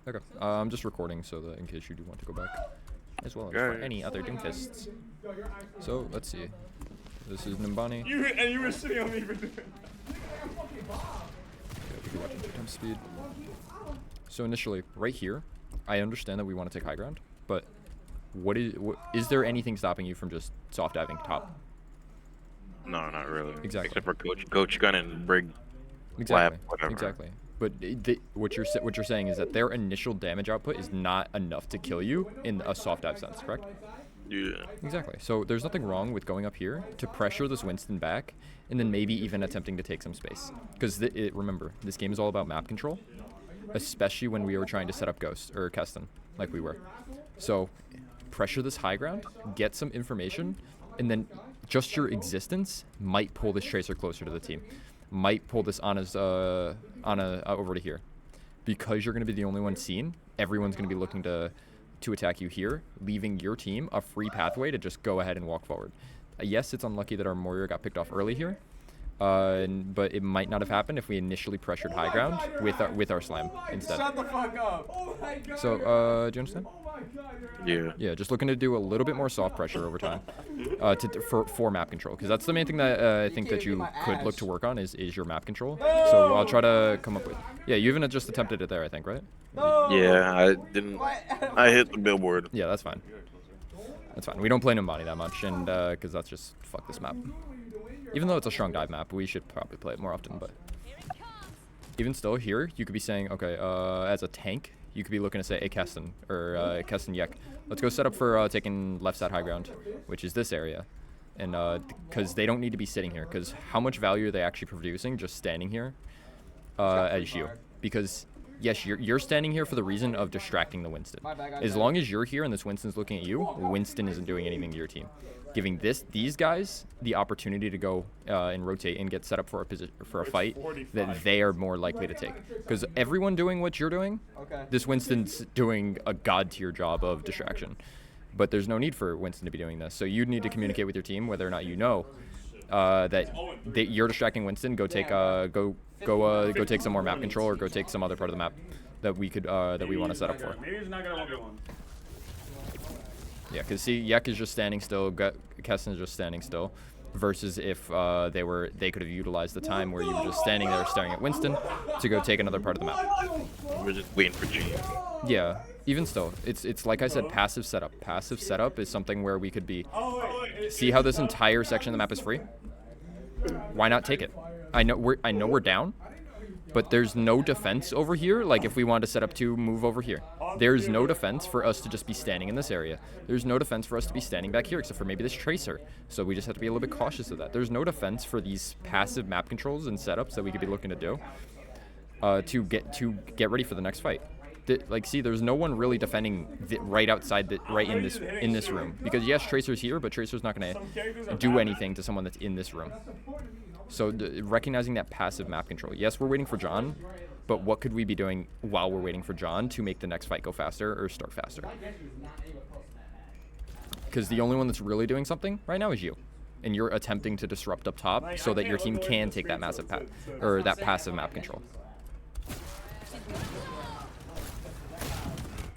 Okay. I'm just recording so that in case you do want to go back, as well as for any other Doomfists. So let's see. This is Nimbani. You were sitting on me for doing. We can watch it time speed. So initially, right here, I understand that we want to take high ground, but is there anything stopping you from just soft diving top? No, not really. Exactly. Except for Coach Gun and Brig. Exactly. Lap, whatever. Exactly. But what you're saying is that their initial damage output is not enough to kill you in a soft dive sense, correct? Yeah. Exactly. So there's nothing wrong with going up here to pressure this Winston back, and then maybe even attempting to take some space. Because remember, this game is all about map control, especially when we were trying to set up Ghost or Keston, like we were. So pressure this high ground, get some information, and then just your existence might pull this Tracer closer to the team. Might pull this Ana's over to here. Because you're going to be the only one seen, everyone's going to be looking to attack you here, leaving your team a free pathway to just go ahead and walk forward. Yes, it's unlucky that our Moira got picked off early here, but it might not have happened if we initially pressured high ground with our slam instead. Shut the fuck up. Oh my God. So, do you understand? Yeah. Yeah, just looking to do a little bit more soft pressure over time for map control, because that's the main thing that I think that you could look to work on is your map control. So I'll try to come up with. Yeah, you even just attempted it there, I think, right? Yeah, I didn't. I hit the billboard. Yeah, that's fine. That's fine. We don't play Nimbani that much, and because that's just fuck this map. Even though it's a strong dive map, we should probably play it more often. But even still, here you could be saying, okay, as a tank, you could be looking to say, hey, Keston, or Keston Yek, let's go set up for taking left side high ground, which is this area. And because they don't need to be sitting here, because how much value are they actually producing just standing here as you? Because, yes, you're standing here for the reason of distracting the Winston. As long as you're here and this Winston's looking at you, Winston isn't doing anything to your team. Giving these guys the opportunity to go and rotate and get set up for a fight that they are more likely to take. Because everyone doing what you're doing, this Winston's doing a god-tier job of distraction. But there's no need for Winston to be doing this. So you need to communicate with your team whether or not you know that you're distracting Winston. Go take take some more map control, or go take some other part of the map that we want to set up for. Maybe he's not gonna 1v1. Yeah, because see, Yek is just standing still, Keston is just standing still, versus if they could have utilized the time where you were just standing there staring at Winston to go take another part of the map. We're just waiting for G. Yeah, even still, it's like I said, passive setup. Passive setup is something where we could be. See how this entire section of the map is free? Why not take it? I know we're down, but there's no defense over here. Like if we wanted to set up to move over here, there's no defense for us to just be standing in this area. There's no defense for us to be standing back here, except for maybe this Tracer. So we just have to be a little bit cautious of that. There's no defense for these passive map controls and setups that we could be looking to do to get ready for the next fight. Like, see, there's no one really defending right outside, right in this room. Because yes, Tracer's here, but Tracer's not going to do anything to someone that's in this room. So recognizing that passive map control. Yes, we're waiting for John, but what could we be doing while we're waiting for John to make the next fight go faster or start faster? Because the only one that's really doing something right now is you. And you're attempting to disrupt up top so that your team can take that massive that passive map control.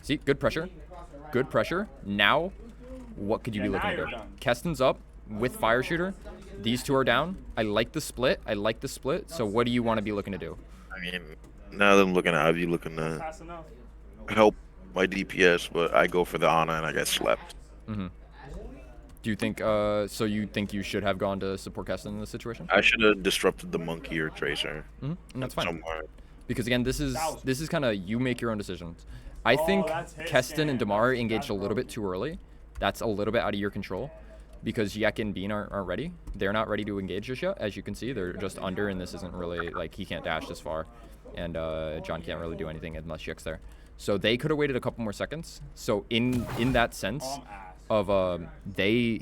See, good pressure. Good pressure. Now, what could you be looking to do? Keston's up with Fire Shooter. These two are down. I like the split. So what do you want to be looking to do? I mean, now that I'm looking at Ivy, looking to help my DPS, but I go for the Ana and I get slept. Mm-hmm. Do you think, so you think you should have gone to support Keston in this situation? I should have disrupted the Monkey or Tracer. Mm-hmm. And that's fine. Somewhere. Because again, this is kind of, you make your own decisions. I think Keston and Damar engaged a little bit too early. That's a little bit out of your control. Because Yek and Bean aren't ready. They're not ready to engage just yet. As you can see, they're just under, and this isn't really, like, he can't dash this far. And John can't really do anything unless Yek's there. So they could have waited a couple more seconds. So in that sense of they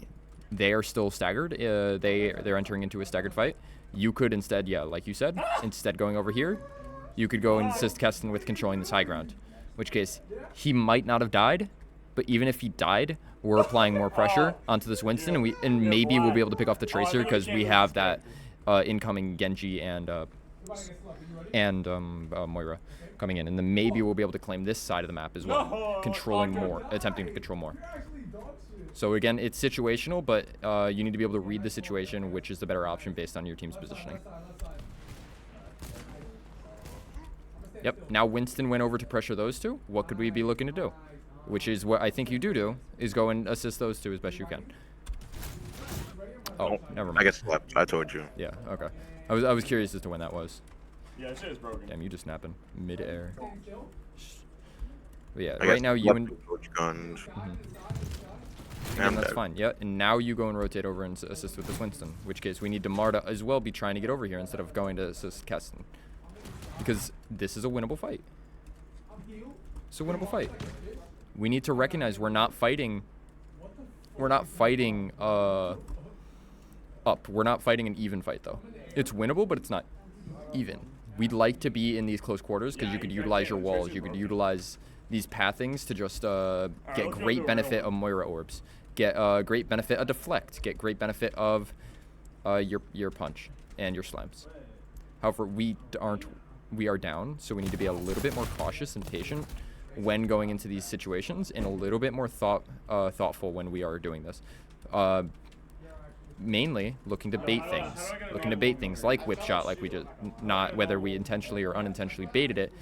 are still staggered. They're entering into a staggered fight. You could instead, yeah, like you said, instead going over here, you could go and assist Keston with controlling this high ground. In which case, he might not have died, but even if he died, we're applying more pressure onto this Winston, and maybe we'll be able to pick off the Tracer because we have that incoming Genji and Moira coming in, and then maybe we'll be able to claim this side of the map as well, controlling more, attempting to control more. So again, it's situational, but you need to be able to read the situation, which is the better option based on your team's positioning. Yep, now Winston went over to pressure those two. What could we be looking to do? Which is what I think you do, is go and assist those two as best you can. Oh, never mind. I guess I told you. Yeah, okay. I was curious as to when that was. Yeah, shit is broken. Damn, you just snapping mid-air. But yeah, I right guess now you and... guns. And that's fine, yeah. And now you go and rotate over and assist with this Winston. In which case, we need DeMar to as well be trying to get over here instead of going to assist Keston. Because this is a winnable fight. It's a winnable fight. We need to recognize we're not fighting... We're not fighting, up. We're not fighting an even fight, though. It's winnable, but it's not even. We'd like to be in these close quarters because you could utilize your walls. You could utilize these pathings to just get great benefit of Moira orbs. Get great benefit of deflect. Get great benefit of your punch and your slams. However, we are down, so we need to be a little bit more cautious and patient when going into these situations, and a little bit more thoughtful when we are doing this. Mainly looking to bait things like whip shot, like we just, not whether we intentionally or unintentionally baited it.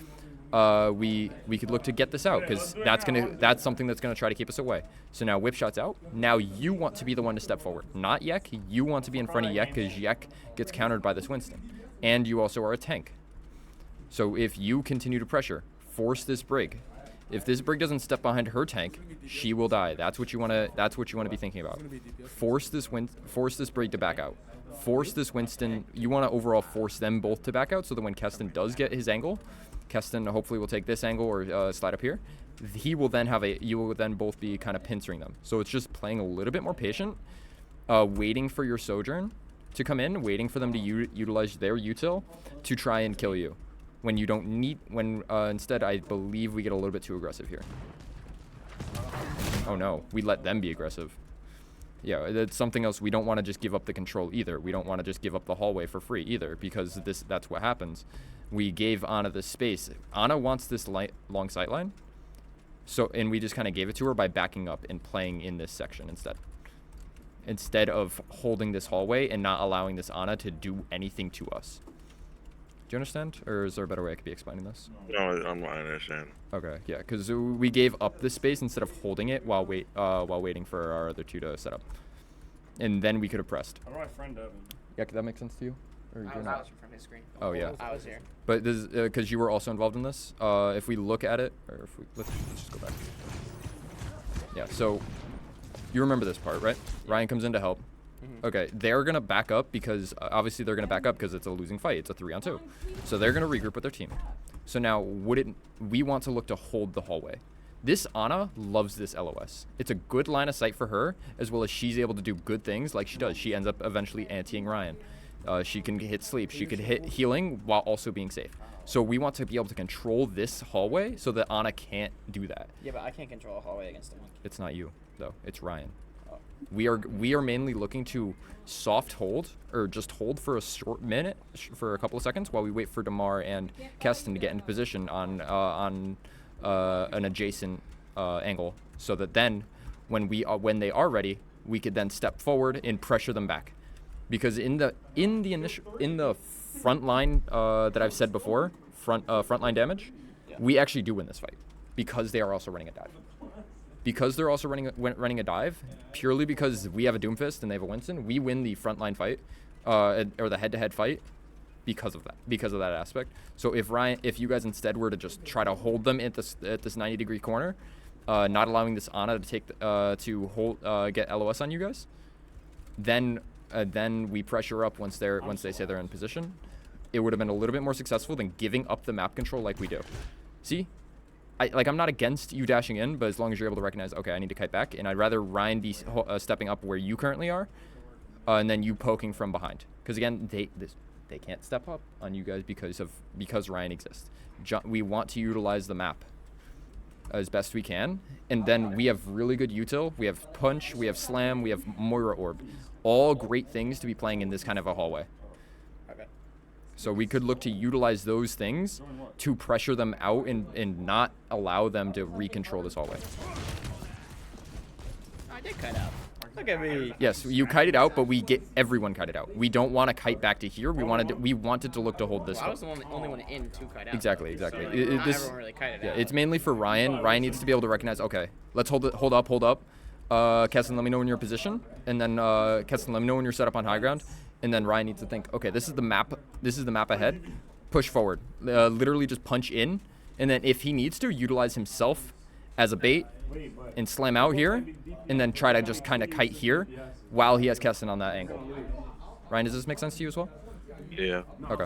We could look to get this out because that's something that's gonna try to keep us away. So now whip shot's out. Now you want to be the one to step forward, not Yek. You want to be in front of Yek because Yek gets countered by this Winston, and you also are a tank. So if you continue to pressure, force this Brig. If this Brig doesn't step behind her tank, she will die. That's what you want to. That's what you want to be thinking about. Force this Brig to back out. Force this Winston. You want to overall force them both to back out, so that when Keston does get his angle, Keston hopefully will take this angle or slide up here. He will then have you will then both be kind of pincering them. So it's just playing a little bit more patient, waiting for your Sojourn to come in, waiting for them to utilize their util to try and kill you. When you don't need, instead I believe we get a little bit too aggressive here. Oh no, we let them be aggressive. Yeah, that's something else. We don't want to just give up the control either. We don't want to just give up the hallway for free either, because that's what happens. We gave Ana this space. Ana wants this long sight line, and we just kind of gave it to her by backing up and playing in this section instead of holding this hallway and not allowing this Ana to do anything to us. Do you understand? Or is there a better way I could be explaining this? No, I understand. Okay, yeah, because we gave up the space instead of holding it while waiting for our other two to set up. And then we could have pressed. How do I friend Evan? Yeah, could that make sense to you? Or I was in front of his screen. Oh, yeah. I was here. But this because you were also involved in this. If we look at it, or if we, let's just go back. Yeah, so you remember this part, right? Ryan comes in to help. Okay, they're going to back up because, obviously they're going to back up because it's a losing fight. It's a 3-on-2. So they're going to regroup with their team. So now, we want to look to hold the hallway. This Ana loves this LOS. It's a good line of sight for her, as well as she's able to do good things like she does. She ends up eventually anti-ing Ryan. She can hit sleep. She could hit healing while also being safe. So we want to be able to control this hallway so that Ana can't do that. Yeah, but I can't control a hallway against him. It's not you, though. It's Ryan. We are mainly looking to soft hold, or just hold for a short minute, for a couple of seconds, while we wait for DeMar and Keston to get into position on an adjacent angle, so that then when they are ready, we could then step forward and pressure them back. Because in the front line that I've said before, frontline damage, we actually do win this fight because they are also running a dive. Because they're also running a dive, purely because we have a Doomfist and they have a Winston, we win the frontline fight, or the head-to-head fight, because of that aspect. So if you guys instead were to just try to hold them at this 90-degree corner, not allowing this Ana to get LOS on you guys, then we pressure up once they say they're in position. It would have been a little bit more successful than giving up the map control like we do. See? I'm not against you dashing in, but as long as you're able to recognize, okay, I need to kite back, and I'd rather Ryan be stepping up where you currently are, and then you poking from behind. Because again, they can't step up on you guys because Ryan exists. We want to utilize the map as best we can, and then we have really good util. We have punch, we have slam, we have Moira orb, all great things to be playing in this kind of a hallway. Okay. So we could look to utilize those things to pressure them out and not allow them to recontrol this hallway. I did kite out. Look at me. Yes, you kite it out, but we get everyone kited out. We don't want to kite back to here. We wanted to look to hold this. Well, I was the only one in to kite out. Exactly. So, like, not This, everyone really kited yeah, out. it's mainly for Ryan. Ryan needs to be able to recognize. Okay, let's hold up. Keston, let me know when you're in position, and then Keston, let me know when you're set up on high ground, and then Ryan needs to think. Okay, this is the map. This is the map ahead. Push forward. Literally just punch in, and then if he needs to, utilize himself as a bait and slam out here, and then try to just kind of kite here while he has Keston on that angle. Ryan, does this make sense to you as well? Yeah. Okay.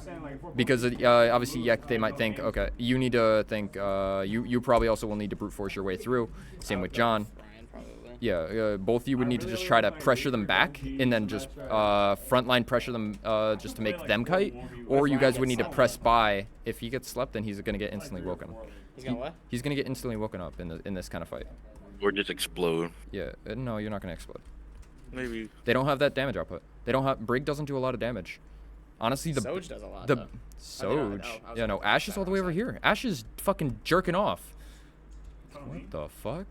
Because obviously, yeah, they might think, okay, you need to think, you probably also will need to brute force your way through. Same with John. Ryan, probably. Yeah, both of you would need to just try to pressure them back and then just frontline pressure them just to make them kite. Or you guys would need to press by. If he gets slept, then he's going to get instantly woken. He's gonna what? He's going to get instantly woken up in this kind of fight. Or just explode. Yeah, no, you're not going to explode. Maybe. They don't have that damage output. They don't have. Brig doesn't do a lot of damage. Honestly, the Soj does a lot, the though. Soj. I was Yeah, no, Ash is all the way over here. Ash is fucking jerking off. What the fuck?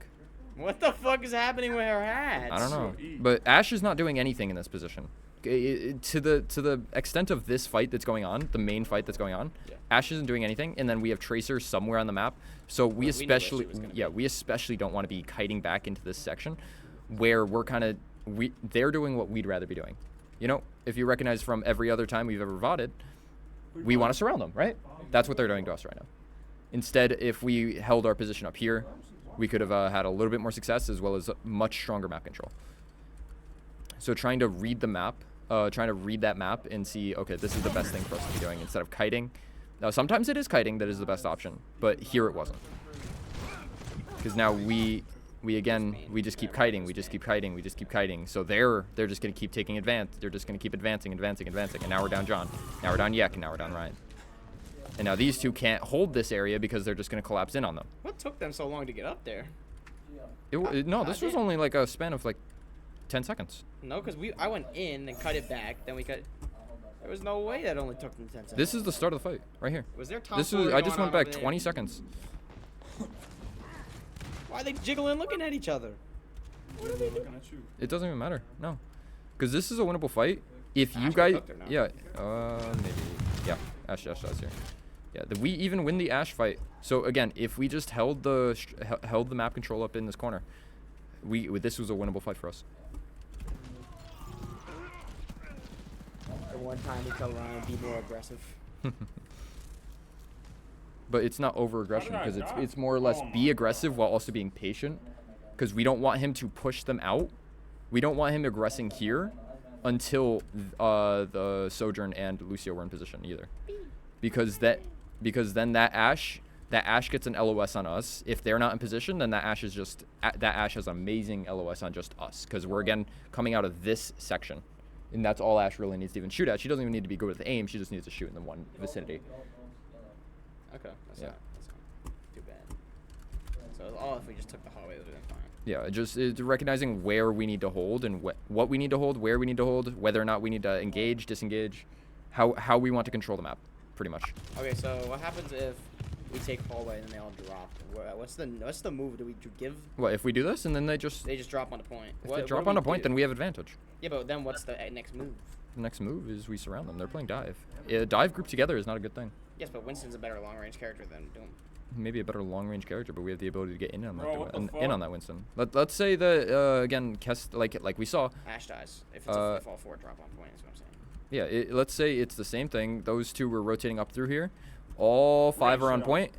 What the fuck is happening with her hats? I don't know. But Ash is not doing anything in this position. To the extent of this fight that's going on, the main fight that's going on, Yeah. Ash isn't doing anything, and then we have Tracer somewhere on the map. So we knew where she especially, was gonna be. we especially don't want to be kiting back into this section, where we're kind of they're doing what we'd rather be doing. You know, if you recognize from every other time we've ever VODed, we want to surround them, right? That's what they're doing to us right now. Instead, if we held our position up here, we could have had a little bit more success as well as much stronger map control. So trying to read the map, trying to read that map and see, okay, this is the best thing for us to be doing instead of kiting. Now, sometimes it is kiting that is the best option, but here it wasn't. Because now we just keep kiting, we just keep kiting. So they're just going to keep taking advance. They're just going to keep advancing. And now we're down John. Now we're down Yek, and now we're down Ryan. And now these two can't hold this area because they're just going to collapse in on them. What took them so long to get up there? No, this was only like a span of like 10 seconds. No, because I went in and cut it back, then we cut. There was no way that only took them 10 seconds. This is the start of the fight, right here. Was there Tom This was. I just going went on back over 20 there? seconds. Why are they jiggling looking at each other? What are they doing? Looking at you. It doesn't even matter. No, because this is a winnable fight. If you Ash guys, cooked or not? yeah, maybe, yeah, Ash is here. Yeah, we even win the Ash fight. So again, if we just held the map control up in this corner, this was a winnable fight for us. The one time we tell Ryan be more aggressive. But it's not over aggression How did I because die? it's more or less Oh be my aggressive while also being patient, because we don't want him to push them out. We don't want him aggressing here until the Sojourn and Lucio were in position either, because then that Ash gets an LOS on us. If they're not in position, then that Ash has amazing LOS on just us, because we're again coming out of this section, and that's all Ash really needs to even shoot at. She doesn't even need to be good with aim. She just needs to shoot in the one vicinity. Okay, that's Yeah. not too bad. So it's all if we just took the hallway, it would have been fine. Yeah, just it's recognizing where we need to hold and what we need to hold, where we need to hold, whether or not we need to engage, disengage, how we want to control the map, pretty much. Okay, so what happens if we take hallway and then they all drop? What's the move? Do we give? What if we do this and then they just drop on the point. if they drop on a point, then we have advantage. Yeah, but then what's the next move? The next move is we surround them. They're playing dive. Dive grouped together is not a good thing. Yes, but Winston's a better long range character than Doom. Maybe a better long range character, but we have the ability to get in on that Bro, what the in on that Winston. Let's say that again, like we saw. Ash dies if if all four drop on point. Is what I'm saying. Yeah, let's say it's the same thing. Those two were rotating up through here. All five are on point.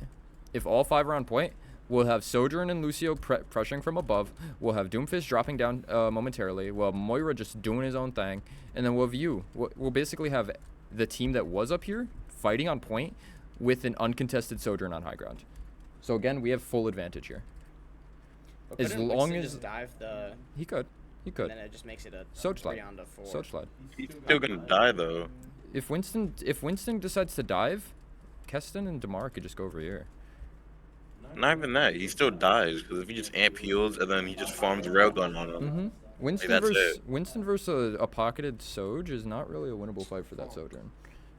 If all five are on point, we'll have Sojourn and Lucio pressuring from above. We'll have Doomfist dropping down momentarily. We'll have Moira just doing his own thing. And then we'll have you. We'll basically have the team that was up here fighting on point with an uncontested Sojourn on high ground. So again, we have full advantage here. But As couldn't long Winston as- just dive the, He could. and then it just makes it a Soj slide. 3-on-4. Soj slide. He's still gonna die though. If Winston decides to dive, Keston and DeMar could just go over here. Not even that. He still dies because if he just amp heals and then he just farms railgun on him. Mm-hmm. Winston that's versus it. Winston versus a pocketed Soj is not really a winnable fight for that Sojourn.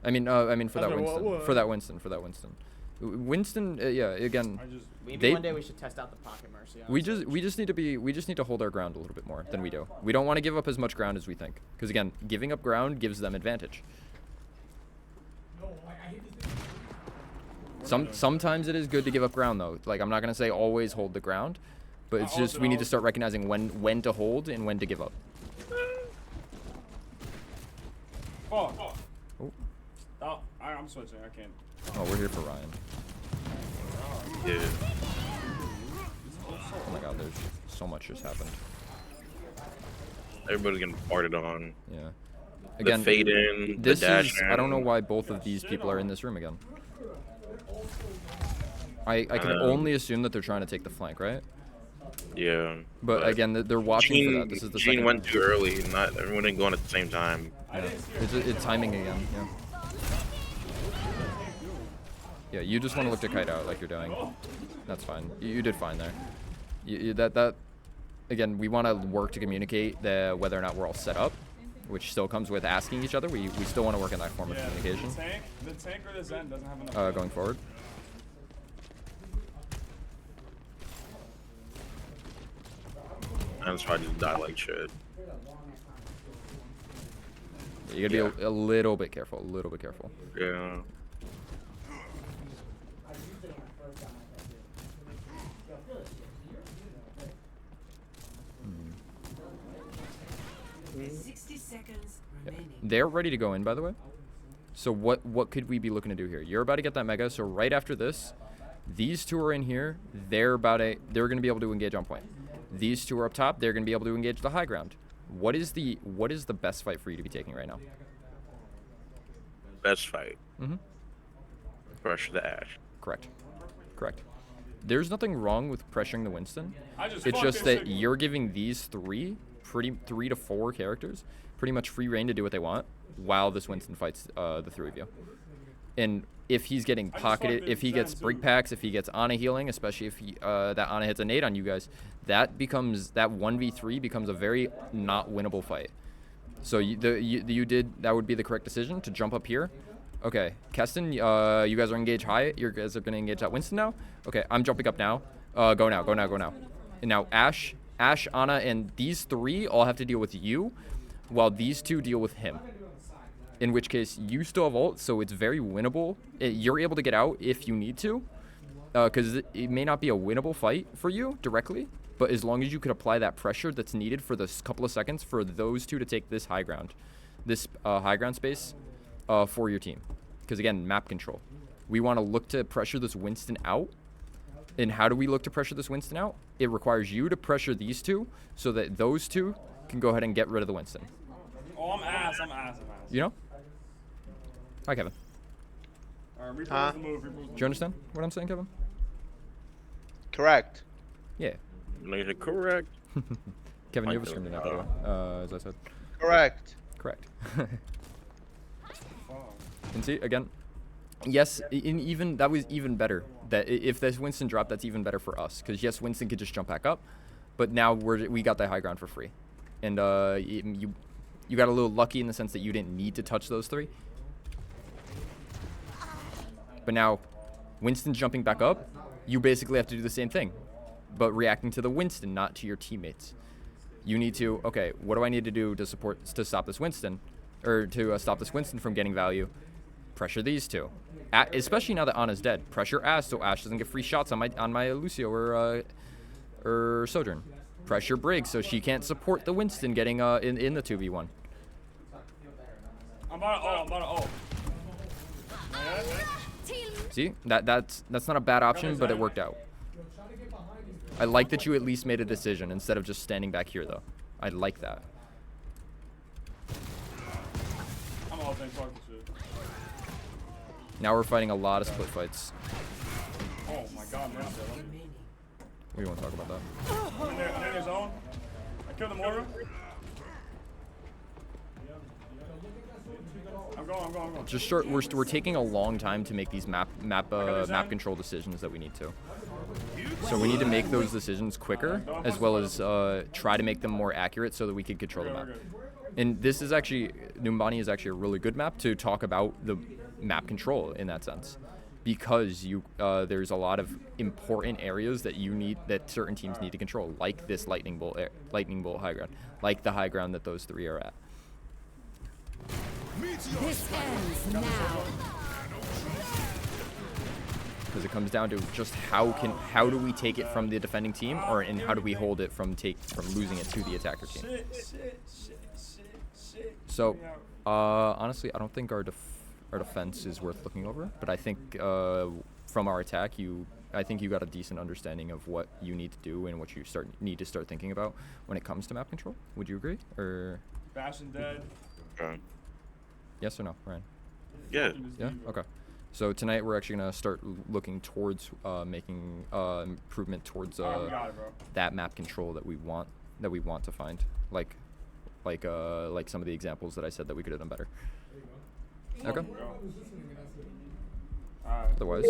I mean for that Okay, Winston. what? For that Winston. For that Winston. Winston, yeah. Again, I just. Maybe one day we should test out the pocket mercy. we just need to hold our ground a little bit more than we do. We don't want to give up as much ground as we think, because again, giving up ground gives them advantage. Sometimes it is good to give up ground though. Like, I'm not gonna say always hold the ground, but it's just we need to start recognizing when to hold and when to give up. Oh. Oh. Oh, I'm switching. I can't. Oh, we're here for Ryan. Yeah. Oh my god, there's so much just happened. Everybody's getting farted on. Yeah. The Again, fade in, the this dash is, in. I don't know why both of these people are in this room again. I can only assume that they're trying to take the flank, right? Yeah. But again, they're watching for Gene, that. This is the Gene second went round. too early. Not everyone didn't go on at the same time. Yeah. It's timing again, yeah. Yeah, you just want to look to kite out like you're doing. That's fine. You did fine there. That again, we want to work to communicate whether or not we're all set up, which still comes with asking each other. We still want to work in that form of communication. The tank or the Zen doesn't have enough. Going forward. That's why I just die like shit. You gotta be a little bit careful. A little bit careful. Yeah. Yeah. 60 seconds remaining. They're ready to go in, by the way. So what could we be looking to do here? You're about to get that mega. So right after this, these two are in here. They're going to be able to engage on point. These two are up top. They're going to be able to engage the high ground. What is the best fight for you to be taking right now? Best fight. Mm-hmm. Pressure the Ash. Correct. Correct. There's nothing wrong with pressuring the Winston. It's fucked just this that signal. you're giving these three to four characters pretty much free reign to do what they want while this Winston fights the three of you. And if he's getting pocketed, if he gets brig packs, if he gets Ana healing, especially if that Ana hits a nade on you guys, that 1v3 becomes a very not winnable fight. So that would be the correct decision to jump up here. Okay, Keston, you guys are engaged high. You guys are gonna engage that Winston now. Okay, I'm jumping up now. Go now. And now Ashe, Ana, and these three all have to deal with you, while these two deal with him. In which case, you still have ult, so it's very winnable. You're able to get out if you need to, because it may not be a winnable fight for you directly, but as long as you could apply that pressure that's needed for this couple of seconds for those two to take this high ground space for your team. Because again, map control. We want to look to pressure this Winston out. And how do we look to pressure this Winston out? It requires you to pressure these two so that those two can go ahead and get rid of the Winston. Oh, I'm ass. You know? Hi, Kevin. Alright, repose the move. Do you understand what I'm saying, Kevin? Correct. Yeah. Like, correct. Kevin, you have a screen now, by the way, as I said. Correct. Correct. And see, again, yes, that was even better. That if this Winston dropped, that's even better for us. Because yes, Winston could just jump back up, but now we got that high ground for free. And you got a little lucky in the sense that you didn't need to touch those three. But now, Winston jumping back up, you basically have to do the same thing, but reacting to the Winston, not to your teammates. You need to, okay, what do I need to do to stop this Winston, or to stop this Winston from getting value? Pressure these two, especially now that Ana's dead. Pressure Ashe so Ashe doesn't get free shots on my Lucio or Sojourn. Pressure Brig so she can't support the Winston getting in the 2v1. I'm about to ult. See, that's not a bad option, but it worked out. I like that you at least made a decision instead of just standing back here, though. I like that. I'm ulting. Fuck this shit. Now we're fighting a lot of split fights. Oh my god, man. We won't talk about that. I'm in their zone. I killed the mortar. I'm going. Just short. We're taking a long time to make these map control decisions that we need to. So we need to make those decisions quicker, as well as try to make them more accurate so that we can control the map. And this is actually, Numbani is actually a really good map to talk about the map control in that sense, because there's a lot of important areas that certain teams need to control, like this lightning bolt high ground, like the high ground that those three are at. This ends now. Because it comes down to just how do we take it from the defending team, and how do we hold it from losing it to the attacker team. So honestly, I don't think our defense is worth looking over, but I think from our attack, I think you got a decent understanding of what you need to do and what you need to start thinking about when it comes to map control. Would you agree? Or Bastion dead. Okay. yes or no, Ryan? Yeah. Yeah. Okay. So tonight we're actually gonna start looking towards making improvement towards Alright, we got it, bro. that map control that we want to find, like some of the examples that I said that we could have done better. Okay. Alright. Otherwise.